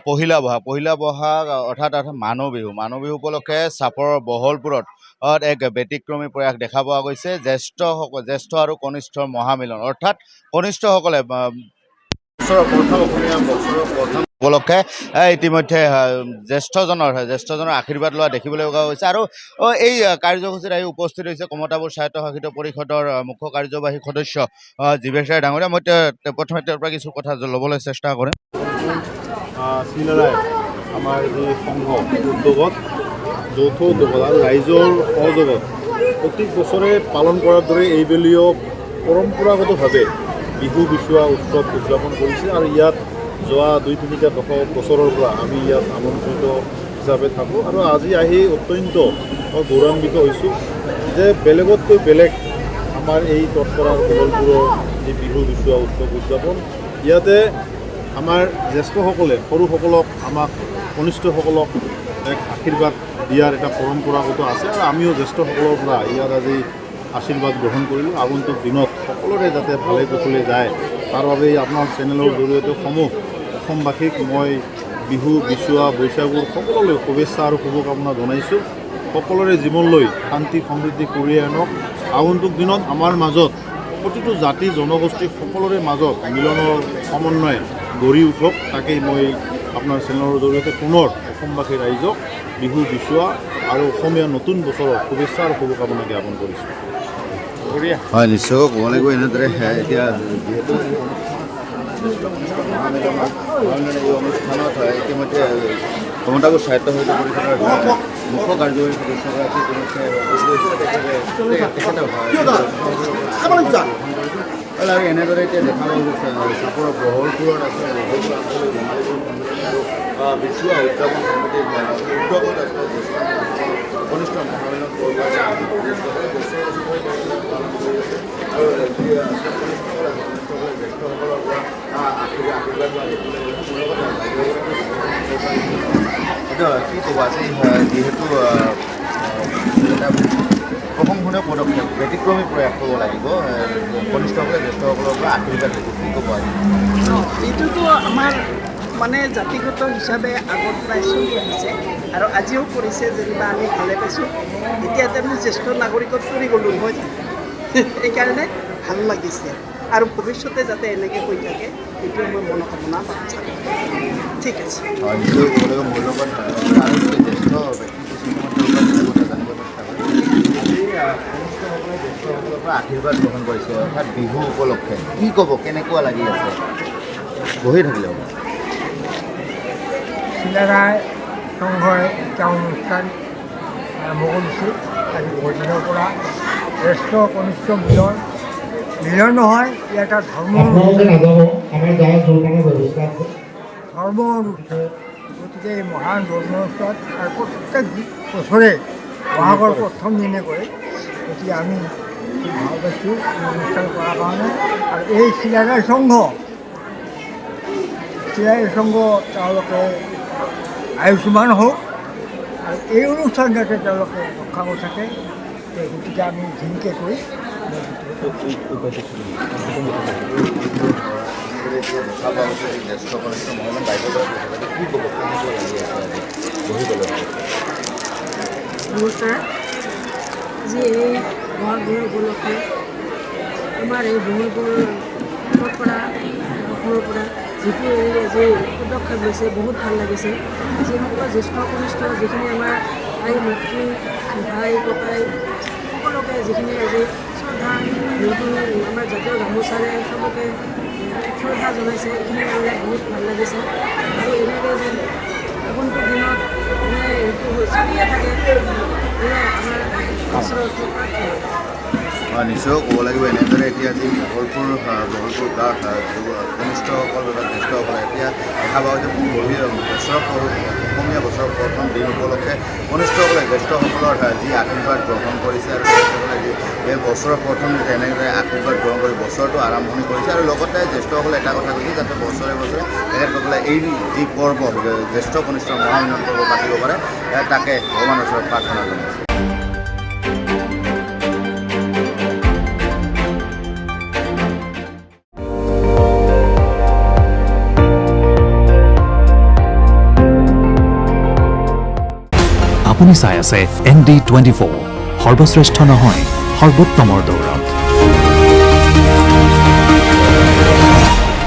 পহিলা বহাগ অৰ্থাৎ মানুহ বিহু উপলক্ষে চাপৰৰ বহলপুৰত এক ব্যতিক্ৰমী প্ৰয়াস দেখা পোৱা গৈছে। জ্যেষ্ঠ আৰু কনিষ্ঠৰ মহামিলন, অৰ্থাৎ কনিষ্ঠসকলে বছৰৰ প্ৰথম উপলক্ষে ইতিমধ্যে জ্যেষ্ঠজনৰ আশীৰ্বাদ লোৱা দেখিবলৈ পোৱা গৈছে। আৰু এই কাৰ্যসূচীত আহি উপস্থিত হৈছে কমতাপুৰ স্বায়ত্তশাসিত পৰিষদৰ মুখ্য কাৰ্যবাহী সদস্য জীৱেশ ৰায় ডাঙৰীয়া। মই প্ৰথমে তেওঁৰ পৰা কিছু কথা ল'বলৈ চেষ্টা কৰিম। চিলাৰাই আমাৰ যি সংঘ উদ্যোগত যৌথ উদ্যোগত আৰু ৰাইজৰ সহযোগত প্ৰত্যেক বছৰে পালন কৰাৰ দৰে এইবেলিও পৰম্পৰাগতভাৱে বিহু বিচুৱা উৎসৱ উদযাপন কৰিছে। আৰু ইয়াত যোৱা ২-৩টা বছৰৰ পৰা আমি ইয়াত আমন্ত্ৰিত হিচাপে থাকোঁ। আৰু আজি আহি অত্যন্ত গৌৰৱান্বিত হৈছোঁ যে বেলেগতকৈ বেলেগ আমাৰ এই তৎপৰাৰ বহলপুৰৰ যি বিহু বিচুৱা উৎসৱ উদযাপন, ইয়াতে আমাৰ জ্যেষ্ঠসকলে সৰুসকলক, আমাক কনিষ্ঠসকলক এক আশীৰ্বাদ দিয়াৰ এটা পৰম্পৰাগত আছে। আৰু আমিও জ্যেষ্ঠসকলৰ পৰা ইয়াত আজি আশীৰ্বাদ গ্ৰহণ কৰিলোঁ। আগন্তুক দিনত সকলোৰে যাতে ভালে কুশলে যায় তাৰ বাবে আপোনাৰ চেনেলৰ জৰিয়তে অসমবাসীক মই বিহু বিচুৱা বৈশাগুৰ সকলোলৈ শুভেচ্ছা আৰু শুভকামনা জনাইছোঁ। সকলোৰে জীৱনলৈ শান্তি সমৃদ্ধি কঢ়িয়াই আনক। আগন্তুক দিনত আমাৰ মাজত প্ৰতিটো জাতি জনগোষ্ঠী সকলোৰে মাজত মিলনৰ সমন্বয় গঢ়ি উঠক, তাকেই মই আপোনাৰ চেনেলৰ জৰিয়তে পুনৰ অসমবাসী ৰাইজক বিহু বিচুৱা আৰু অসমীয়া নতুন বছৰৰ শুভেচ্ছা আৰু শুভকামনা জ্ঞাপন কৰিছোঁ। হয়, নিশ্চয় ক'ব লাগিব। এনেদৰে এতিয়া যিহেতু এই অনুষ্ঠানত ইতিমধ্যে কমতাপুৰ স্বায়ত্তশাসিত পৰিষদৰ মুখ্য কাৰ্যবাহী সদস্যগৰাকী আৰু এনেদৰে এতিয়া দেখা গৈছে চাপৰৰ বহলপুৰত আছে আৰু বিচুৱা উদযাপন সমিতিৰ উদ্যোগত আছে কনিষ্ঠ মহামিলন কি ক'ব আছে যিহেতু এটা প্ৰশংসনীয় পদক্ষেপ, ব্যতিক্ৰমী প্ৰয়াস কৰিব লাগিব কনিষ্ঠসকলে জ্যেষ্ঠসকলৰ পৰা আশীৰ্বাদ দিব, কি ক'ব? এইটোতো আমাৰ মানে জাতিগত হিচাপে আগৰ পৰাই চলি আহিছে আৰু আজিও কৰিছে, যেনিবা আমি ভালে পাইছোঁ। এতিয়া আমি জ্যেষ্ঠ নাগৰিকত পৰি গ'লোঁ নহয়, সেইকাৰণে ভাল লাগিছে। আৰু ভৱিষ্যতে যাতে এনেকৈ হৈ থাকে এইটোৱে মই মনোকামনা বাঞ্ছা কৰোঁ। ঠিক আছে, নিশ্চয় ক'ব লাগিব। মূল্যৱান আৰু জ্যেষ্ঠ জ্যেষ্ঠসকলৰ পৰা আশীৰ্বাদ গ্ৰহণ কৰিছে, অৰ্থাৎ বিহু উপলক্ষে কি ক'ব, কেনেকুৱা লাগি আছে? বহি থাকিলে চিলাৰাই সংঘই এটা অনুষ্ঠান আৰম্ভ কৰিছিল। আজি বহুত দিনৰ পৰা জ্যেষ্ঠ কনিষ্ঠ মিলন নহয়, ই এটা ধৰ্মৰ অনুষ্ঠান। গতিকে এই মহান ধৰ্ম অনুষ্ঠান আৰু প্ৰত্যেক বছৰে বহাগৰ প্ৰথম দিনে কৰে। গতিকে আমি ভাল পাইছোঁ এই অনুষ্ঠান কৰাৰ কাৰণে। আৰু এই চিলাৰাই সংঘ তেওঁলোকে আয়ুষ্মান হওক আৰু এই অনুষ্ঠান যাতে তেওঁলোকে ৰক্ষা কৰি থাকে, গতিকে আমি ধুনীয়াকৈ কৰি নমস্কাৰ। আজি এই বহাগ বিহু উপলক্ষে আমাৰ এই বহলপুৰৰ পৰা অসমৰ পৰা যিটো আজি পদক্ষেপ লৈছে বহুত ভাল লাগিছে। আজি সকলো জ্যেষ্ঠ কনিষ্ঠ যিখিনি আমাৰ আই মাতৃ ভাই ককাই সকলোকে যিখিনি আজি শ্ৰদ্ধা আমাৰ জাতীয় গামোচাৰে চবকে শ্ৰদ্ধা জনাইছে, এইখিনি মানে বহুত ভাল লাগিছে। আৰু এনেকৈ যেন আগন্তুক দিনত এইটো চলিয়ে থাকে, আমাৰ ঈশ্বৰৰ নিশ্চয় ক'ব লাগিব। এনেদৰে এতিয়া যি বহলপুৰ গাঁৱত কনিষ্ঠসকল বা জ্যেষ্ঠসকলে এতিয়া দেখা পাওঁ যে অসমীয়া বছৰৰ প্ৰথম দিন উপলক্ষে কনিষ্ঠসকলে জ্যেষ্ঠসকলৰ যি আশীৰ্বাদ গ্ৰহণ কৰিছে আৰু জ্যেষ্ঠসকলে যি এই বছৰৰ প্ৰথম এনেদৰে আশীৰ্বাদ গ্ৰহণ কৰি বছৰটো আৰম্ভণি কৰিছে। আৰু লগতে জ্যেষ্ঠসকলে এটা কথা কৈছে যাতে বছৰে তেখেতসকলে এই যি পৰ্ব জ্যেষ্ঠ কনিষ্ঠ মহামিলন পৰ্ব পাতিব পাৰে, তাকে ভগৱানৰ ওচৰত প্ৰাৰ্থনা জনাইছে। আপুনি চাই আছে ND24 সৰ্বশ্ৰেষ্ঠ নহয় সৰ্বোত্তমৰ দৌৰত।